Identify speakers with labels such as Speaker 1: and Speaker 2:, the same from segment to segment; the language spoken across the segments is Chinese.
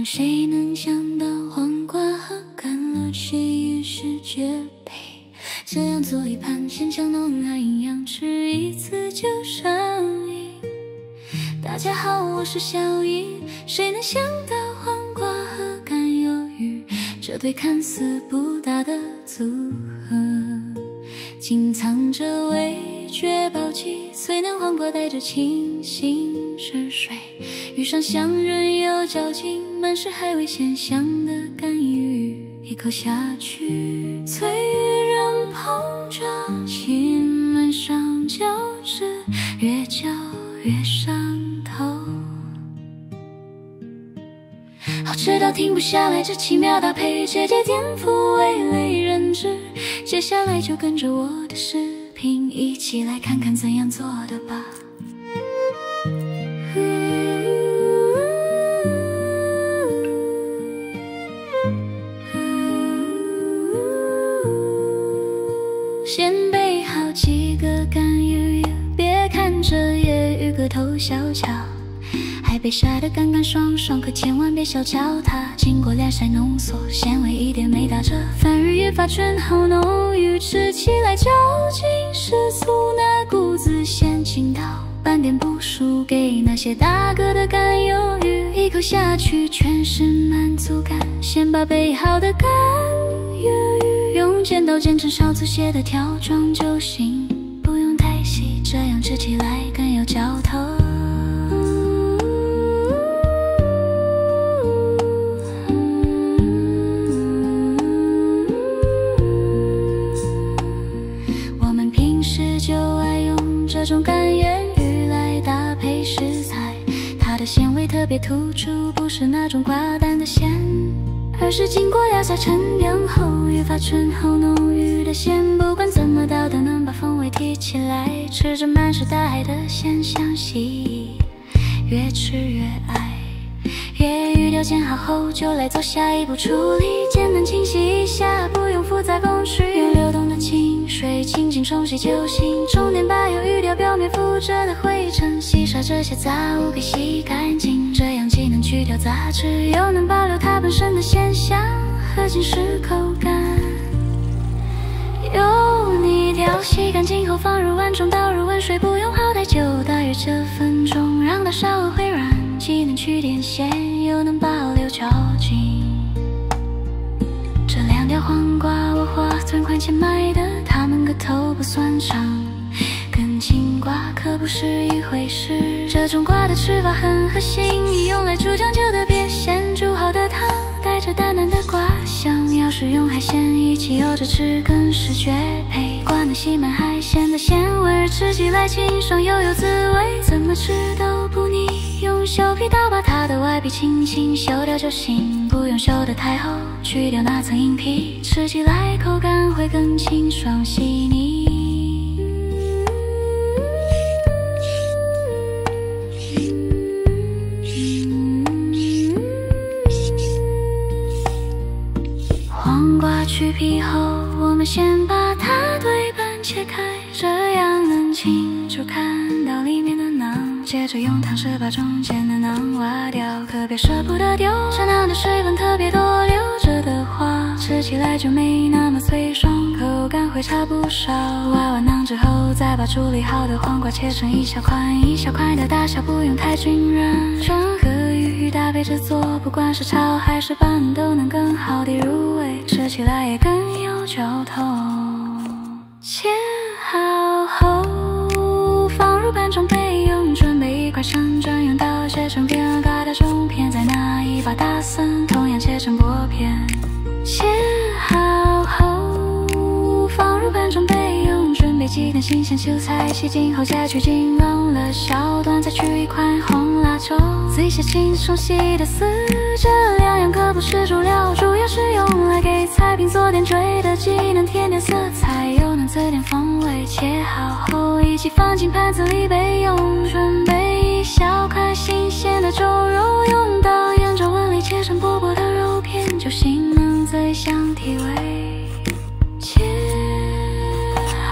Speaker 1: 谁能想到黄瓜和甘乐却也是绝配？这样做一盘鲜香浓爱营养吃一次就上瘾。大家好，我是小姨，谁能想到黄瓜和甘鱿鱼这对看似不搭的组合，竟藏着味觉宝鸡，虽嫩黄瓜带着清新汁水，遇上香润有嚼劲，满是海味鲜香的甘鱼，一口下去，脆鱼让膨胀，亲吻上脚趾，越嚼越上头，好吃到停不下来，这奇妙搭配直接颠覆味蕾认知。接下来就跟着我的视频一起来看看怎样做的吧。先备好几个干鱼，别看这野鱼个头小巧，还被晒得干干爽爽，可千万别小瞧它，经过晾晒浓缩，纤维一点没打折，番鱼也发醇好浓郁，吃起来嚼劲十足，那股子鲜劲道，半点不输给那些大个的干鱿鱼，一口下去全是满足感。先把备好的干鱿鱼用剪刀剪成少粗些的条状就行，不用太细，这样吃起来更有嚼头。这种干腌鱼来搭配食材，它的鲜味特别突出，不是那种寡淡的鲜，而是经过压晒陈酿后愈发醇厚浓郁的鲜，不管怎么倒都能把风味提起来，吃着满是大海的鲜香气，越吃越爱。野鱼料剪好后就来做下一步处理，简单清洗一下，不用复杂工序，用流动的清水轻轻冲洗就行，重点把有鱼料表面浮着的灰尘洗刷这些杂物给洗干净，这样既能去掉杂质，又能保留它本身的鲜香和紧实口感。油泥条洗干净后放入碗中，倒入温水，不用泡太久，大约这分钟，让它稍微回软，既能去点咸，又能保留嚼劲。这2条黄瓜我花3块钱买的，它们个头不算长，跟青瓜可不是一回事。这种瓜的吃法很合心，用来煮酱酒的别先煮好的汤，带着淡淡的瓜香，要是用海鲜一起揉着吃更是绝配。瓜能吸满海鲜的鲜味，吃起来清爽又有滋味，怎么吃都不腻。用削皮刀把它的外皮轻轻削掉就行，不用削得太厚，去掉那层硬皮，吃起来口感会更清爽细腻。黄瓜去皮后，我们先把它对半切开，这样能清楚看到里面的囊，接着用汤匙把中间的囊挖掉，可别舍不得丢，这囊的水分特别多，留着的话吃起来就没那么脆爽，口感会差不少。挖完囊之后，再把处理好的黄瓜切成一小块一小块的大小，不用太均匀，这和鱼搭配着做，不管是炒还是拌都能更好地入味，吃起来也更有嚼头。切好后放入盘中备用，准备1块生姜，用刀切成片，疙瘩中片，再拿一把大蒜，同样切成薄片。切好后放入盘中备用，准备几根新鲜韭菜，洗净后再去筋，弄了小段，再取一块红辣椒，仔细清冲洗的丝，这2样可不是主料，主要是用来给菜品做点缀的，既能添点色彩，又能增点风味。切好后一起放进盘子里备用，准备1小块新鲜的猪肉，用刀沿着纹理切成薄薄的肉片就行，能最香提味。切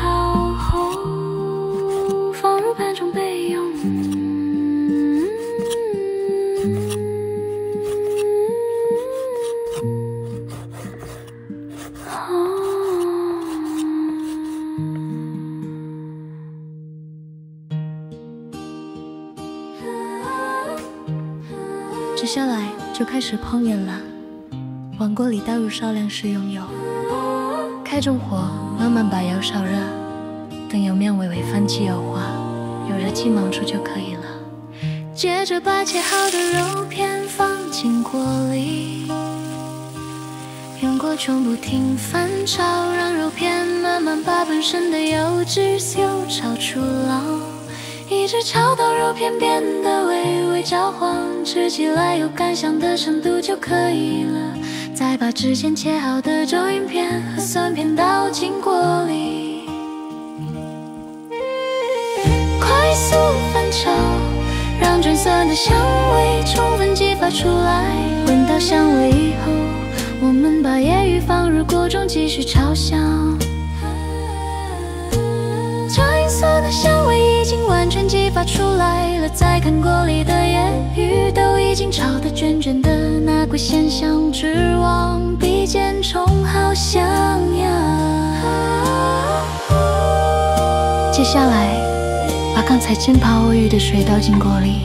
Speaker 1: 好后放入盘中备用。接下来就开始烹饪了。往锅里倒入少量食用油，开中火，慢慢把油烧热，等油面微微泛起油花，有热气冒出就可以了。接着把切好的肉片放进锅里，用锅中不停翻炒，让肉片慢慢把本身的油脂炒出捞，一直炒到肉片变得微微焦黄，吃起来有干香的程度就可以了。再把之前切好的周云片和蒜片倒进锅里，快速翻炒，让卷蒜的香味充分激发出来。闻到香味以后，我们把椰鱼放入锅中继续炒香。茶银色的香味已经完全激发出来了，再看锅里的椰鱼都已经炒得卷卷的，那股鲜香直往鼻尖冲，好香呀！接下来把刚才浸泡鱿鱼的水倒进锅里，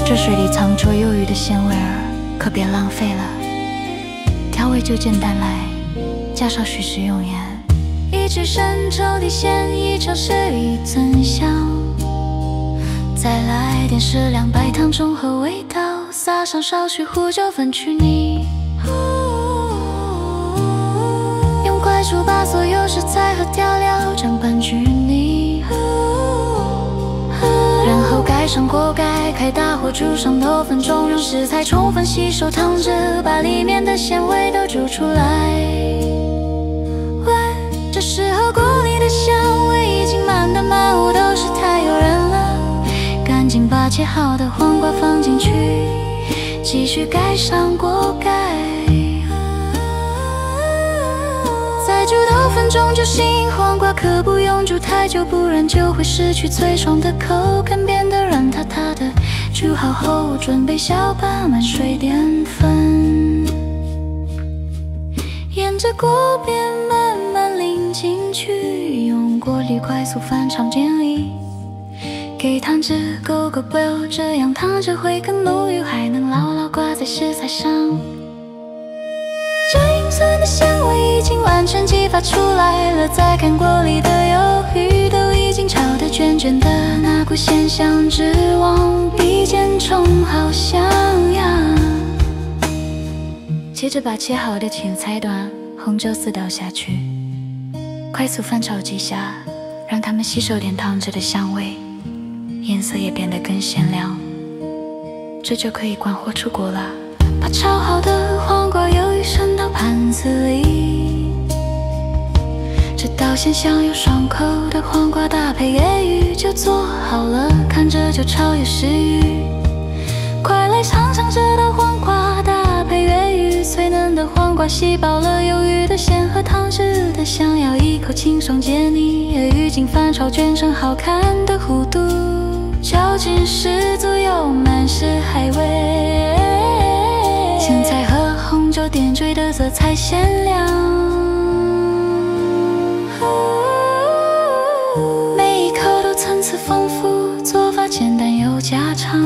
Speaker 1: 这水里藏着鱿鱼的鲜味儿，可别浪费了。调味就简单来，加少许食用盐，一指生抽底咸，一尝试一增香，再来点适量白糖中和味道，撒上少许胡椒粉去腻，用快煮把所有食材和调料搅拌均匀，然后盖上锅盖，开大火煮上多分钟，让食材充分吸收汤汁，把里面的鲜味都煮出来。喂，这时候锅里的香味已经满的满屋都是，太诱人了。赶紧把切好的黄瓜放进去，继续盖上锅盖，再煮多分钟就行。黄瓜可不用煮太久，不然就会失去脆爽的口感，变得软塌塌的。煮好后准备小把满水淀粉，沿着锅边慢慢淋进去，用锅滤快速翻炒均匀，给汤汁勾勾 boil， 这样汤汁会更浓郁，还能牢牢挂在食材上。这银蒜的香味已经完全激发出来了，再看锅里的鱿鱼都已经炒得卷卷的，那股鲜香直往鼻尖冲，好香呀！接着把切好的青菜段、红椒丝倒下去，快速翻炒几下，让它们吸收点汤汁的香味，颜色也变得更鲜亮，这就可以关火出锅了。把炒好的黄瓜鱿鱼盛到盘子里，这道鲜香又爽口的黄瓜搭配椰鱼就做好了，看着就超有食欲。快来尝尝这道黄瓜搭配椰鱼，脆嫩的黄瓜吸饱了鱿鱼的鲜和汤汁的香，咬一口清爽解腻，椰鱼经翻炒卷成好看的弧度，嚼劲十足又满是海味，青菜和红酒点缀的色彩鲜亮，每一口都层次丰富，做法简单又家常，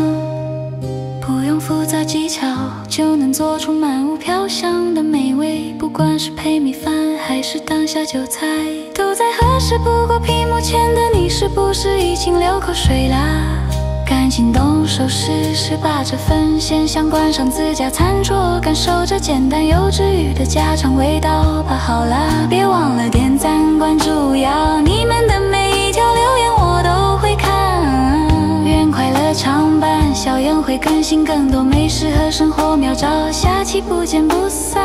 Speaker 1: 不用复杂技巧就能做出满屋飘香的美味，不管是配米饭还是当下酒菜，都再合适不过屏幕前的你是不是已经流口水啦？赶紧动手试试，把这份鲜香关上自家餐桌，感受这简单又治愈的家常味道吧。好啦，别忘了点赞关注呀，你们的每一条留言我都会看。愿快乐常伴，小妍会更新更多美食和生活妙招，下期不见不散。